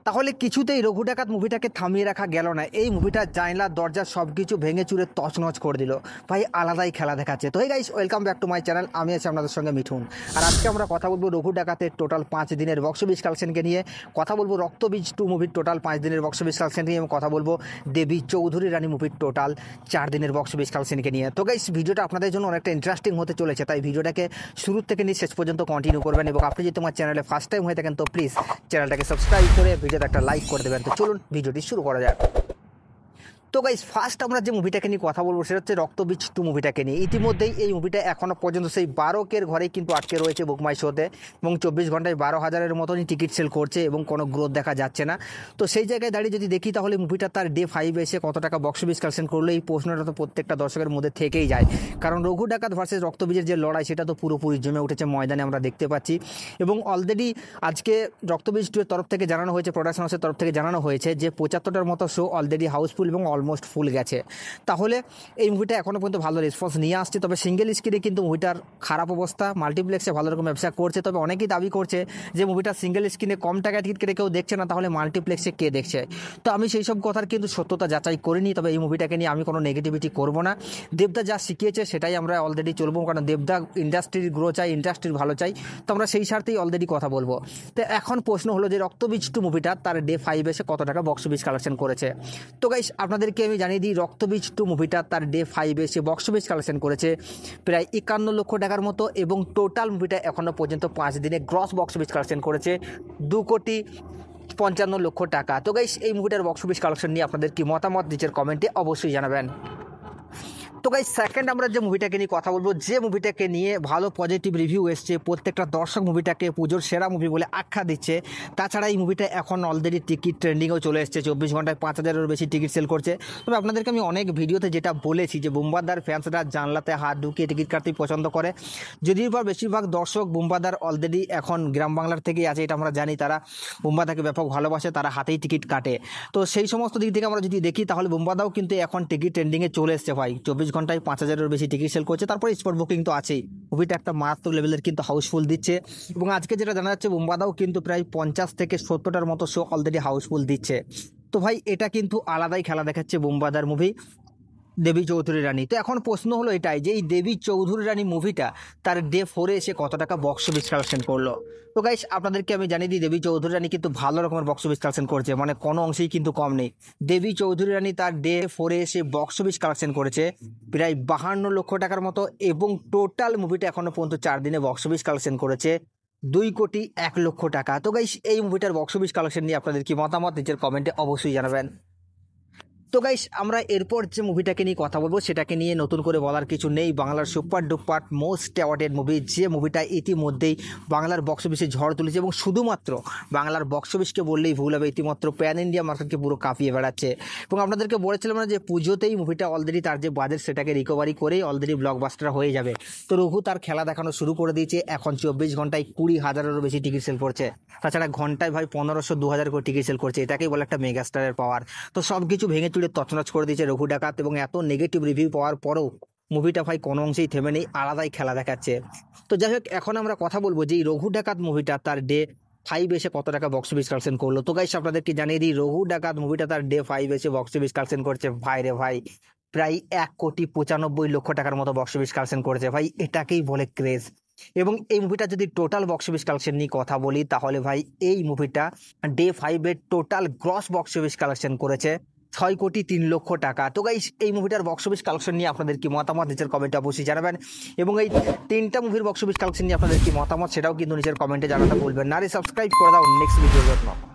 তাহলে কিছুতেই রঘু ডাকাত মুভিটাকে থামিয়ে রাখা গেল না। এই মুভিটা জানলা দরজা সব কিছু ভেঙে চুরে তছনছ করে দিল। ভাই আলাদাই খেলা দেখাচ্ছে। তো guys, welcome back to my channel. আমি আছি আপনাদের সঙ্গে মিঠুন। আর আজকে আমরা কথা বলবো রঘু ডাকাতের টোটাল 5 দিনের বক্স অফিস কালেকশনকে নিয়ে, কথা বলবো রক্তবীজ 2 মুভির টোটাল 5 দিনের বক্স অফিস কালেকশন নিয়ে, এবং কথা বলবো দেবী চৌধুরী রানী মুভির টোটাল 4 দিনের বক্স অফিস কালেকশনকে নিয়ে। তো গাইস, ভিডিওটা আপনাদের জন্য অনেকটা ইন্টারেস্টিং হতে চলেছে, তাই ভিডিওটাকে শুরু থেকে নিয়ে শেষ পর্যন্ত কন্টিনিউ করবেন। এবং আপনি যদি তোমার চ্যানেলে ফার্স্ট টাইম হয়ে থাকেন তো প্লিজ চ্যানেলটাকে সাবস্ক্রাইব করে ভিডিওতে একটা লাইক করে দেবেন। তো চলুন ভিডিওটি শুরু করা যাক। তো গাইস, ফার্স্ট আমরা যে মুভিটাকে নিয়ে কথা বলবো সেটা হচ্ছে রক্তবীজ 2 মুভিটাকে নিয়ে। ইতিমধ্যেই এই মুভিটা এখনও পর্যন্ত সেই 12 ঘরেই কিন্তু আটকে রয়েছে বুক মাই শোতে, এবং 24 ঘন্টায় 12,000-এর মতনই টিকিট সেল করছে এবং কোনো গ্রোথ দেখা যাচ্ছে না। তো সেই জায়গায় দাঁড়িয়ে যদি দেখি তাহলে মুভিটা তার ডে 5 এসে কত টাকা বক্স অফিস কালেকশন করলো, এই প্রশ্নটা তো প্রত্যেকটা দর্শকের মধ্যে থেকেই যায়। কারণ রঘু ডাকাত ভার্সেস রক্তবীজের যে লড়াই সেটা তো পুরোপুরি জমে উঠেছে ময়দানে, আমরা দেখতে পাচ্ছি। এবং অলরেডি আজকে রক্তবীজ 2 এর তরফ থেকে জানানো হয়েছে, প্রোডাকশন হাউসের তরফ থেকে জানানো হয়েছে যে 75টার মতো শো অলরেডি হাউসফুল এবং অলমোস্ট ফুল গেছে। তাহলে এই মুভিটা এখনও পর্যন্ত ভালো রেসপন্স নিয়ে আসছে। তবে সিঙ্গেল স্ক্রিনে কিন্তু মুভিটার খারাপ অবস্থা, মাল্টিপ্লেক্সে ভালো রকম ব্যবসা করছে। তবে অনেকেই দাবি করছে যে মুভিটা সিঙ্গেল স্ক্রিনে কম টাকায় টিকিট কেটে কেউ দেখছে না, তাহলে মাল্টিপ্লেক্সে কে দেখছে? তো আমি সেই সব কথার কিন্তু সত্যতা যাচাই করিনি। তবে এই মুভিটাকে নিয়ে আমি কোনো নেগেটিভিটি করব না। দেবদা যা শিখিয়েছে সেটাই আমরা অলরেডি চলবো, কারণ দেবদা ইন্ডাস্ট্রির গ্রো চাই, ইন্ডাস্ট্রির ভালো চাই। তো আমরা সেই স্বার্থেই অলরেডি কথা বলবো। তো এখন প্রশ্ন হলো যে রক্তবীজ 2 মুভিটা তার ডে 5 এসে কত টাকা বক্স অফিস কালেকশন করেছে। তো গাইস, আপনাদেরকে আমি জানিয়ে দিই, রক্তবীজ 2 মুভিটা তার ডে 5 এসে বক্স অফিস কালেকশন করেছে প্রায় 51 লক্ষ টাকার মতো, এবং টোটাল মুভিটা এখনও পর্যন্ত 5 দিনে গ্রস বক্স অফিস কালেকশন করেছে 2,55,00,000 টাকা। তো গাইস, এই মুভিটার বক্স অফিস কালেকশন নিয়ে আপনাদের কি মতামত নিচের কমেন্টে অবশ্যই জানাবেন। তো গাইস, সেকেন্ড আমরা যে মুভিটাকে নিয়ে কথা বলবো, যে মুভিটাকে নিয়ে ভালো পজিটিভ রিভিউ এসছে, প্রত্যেকটা দর্শক মুভিটাকে পুজোর সেরা মুভি বলে আখ্যা দিচ্ছে। তাছাড়া এই মুভিটা এখন অলরেডি টিকিট ট্রেন্ডিংয়েও চলে এসছে, 24 ঘন্টায় 5,000-এরও বেশি টিকিট সেল করছে। তবে আপনাদেরকে আমি অনেক ভিডিওতে যেটা বলেছি যে বুম্বাদার ফ্যান্সরা জানলাতে হাত ঢুকিয়ে টিকিট কাটতেই পছন্দ করে। যদিও বা বেশিরভাগ দর্শক বুম্বাদার অলরেডি এখন গ্রাম বাংলার থেকেই আছে, এটা আমরা জানি। তারা বুম্বাদাকে ব্যাপক ভালোবাসে, তারা হাতেই টিকিট কাটে। তো সেই সমস্ত দিক থেকে আমরা যদি দেখি তাহলে বুম্বাদাও কিন্তু এখন টিকিট ট্রেন্ডিংয়ে চলে এসছে ভাই। 24 ঘন্টায় 5,000-এর বেশি টিকিট সেল করছে। তারপরে স্পট বুকিং তো আছেই। মুভিটা একটা মারাত্মক লেভেলের কিন্তু হাউসফুল দিচ্ছে। এবং আজকে যেটা জানা যাচ্ছে, বুম্বাদাও কিন্তু প্রায় 50 থেকে 70টার মতো শো অলরেডি হাউসফুল দিচ্ছে। তো ভাই, এটা কিন্তু আলাদাই খেলা দেখাচ্ছে বুম্বাদার মুভি দেবী চৌধুরী রানী। তো এখন প্রশ্ন হলো এটাই যে এই দেবী চৌধুরী রানী মুভিটা তার ডে 4 এসে কত টাকা বক্স অফিস কালেকশন করলো। তো গাইস, আপনাদেরকে আমি জানিয়ে দিই, দেবী চৌধুরী রানী কিন্তু ভালো রকমের বক্স অফিস কালেকশন করছে, মানে কোনো অংশেই কিন্তু কম নেই। দেবী চৌধুরী রানী তার ডে 4 এসে বক্স অফিস কালেকশন করেছে প্রায় 52 লক্ষ টাকার মতো, এবং টোটাল মুভিটা এখনো পর্যন্ত 4 দিনে বক্স অফিস কালেকশন করেছে 2,01,00,000 টাকা। তো গাইস, এই মুভিটার বক্স অফিস কালেকশন নিয়ে আপনাদের কি মতামত নিচের কমেন্টে অবশ্যই জানাবেন। তো গাইস, আমরা এরপর যে মুভিটাকে নিয়ে কথা বলবো সেটাকে নিয়ে নতুন করে বলার কিছু নেই। বাংলার super duper most awarded movie, যে মুভিটা ইতিমধ্যেই বাংলার বক্স অফিসে ঝড় তুলেছে, এবং শুধুমাত্র বাংলার বক্স অফিসকে বললেই ভুল হবে, ইতিমাত্র প্যান ইন্ডিয়া মার্কেটকে পুরো কাঁপিয়ে বেড়াচ্ছে। এবং আপনাদেরকে বলেছিলাম না যে পুজোতেই মুভিটা অলরেডি তার যে বাজেট সেটাকে রিকভারি করেই অলরেডি ব্লকবাস্টার হয়ে যাবে। তো রঘু তার খেলা দেখানো শুরু করে দিয়েছে। এখন 24 ঘন্টায় 20,000-এরও বেশি টিকিট সেল করছে। তাছাড়া ঘন্টায় ভাই 1,500-2,000 করে টিকিট সেল করছে। এটাকেই বলে একটা মেগাস্টারের পাওয়ার। তো সব কিছু ভেঙে চুড়ে তছনছ করে দিয়েছে রঘু ডাকাত, এবং এত নেগেটিভ রিভিউ পাওয়ার পরেও মুভিটা ভাই কোনো অংশেই থেমে নেই, আলাদাই খেলা দেখাচ্ছে। তো যাই হোক, এখন আমরা কথা বলবো যে এই রঘু ডাকাত মুভিটা তার ডে 5 এসে কত টাকা বক্স অফিস কালেকশন করলো। তো গাইস, আপনাদেরকে জানিয়ে দিই, রঘু ডাকাত মুভিটা তার ডে 5 এসে বক্স অফিস কালেকশন করছে ভাই রে ভাই প্রায় 1,95,00,000 টাকার মতো বক্স অফিস কালেকশন করেছে। ভাই এটাকেই বলে ক্রেজ। এবং এই মুভিটা যদি টোটাল বক্স অফিস কালেকশন নিয়ে কথা বলি তাহলে ভাই এই মুভিটা ডে 5 এর total gross box office collection করেছে 6,03,00,000 টাকা। তো গাইস, এই মুভিটার বক্স অফিস কালেকশন নিয়ে আপনাদের কি মতামত নিচের কমেন্টে অবশ্যই জানাবেন। এবং এই 3টা মুভির বক্স অফিস কালেকশন নিয়ে আপনাদের কি মতামত সেটাও কিন্তু নিচের কমেন্টে জানাতে ভুলবেন না। সাবস্ক্রাইব করে দাও নেক্সট ভিডিওর জন্য।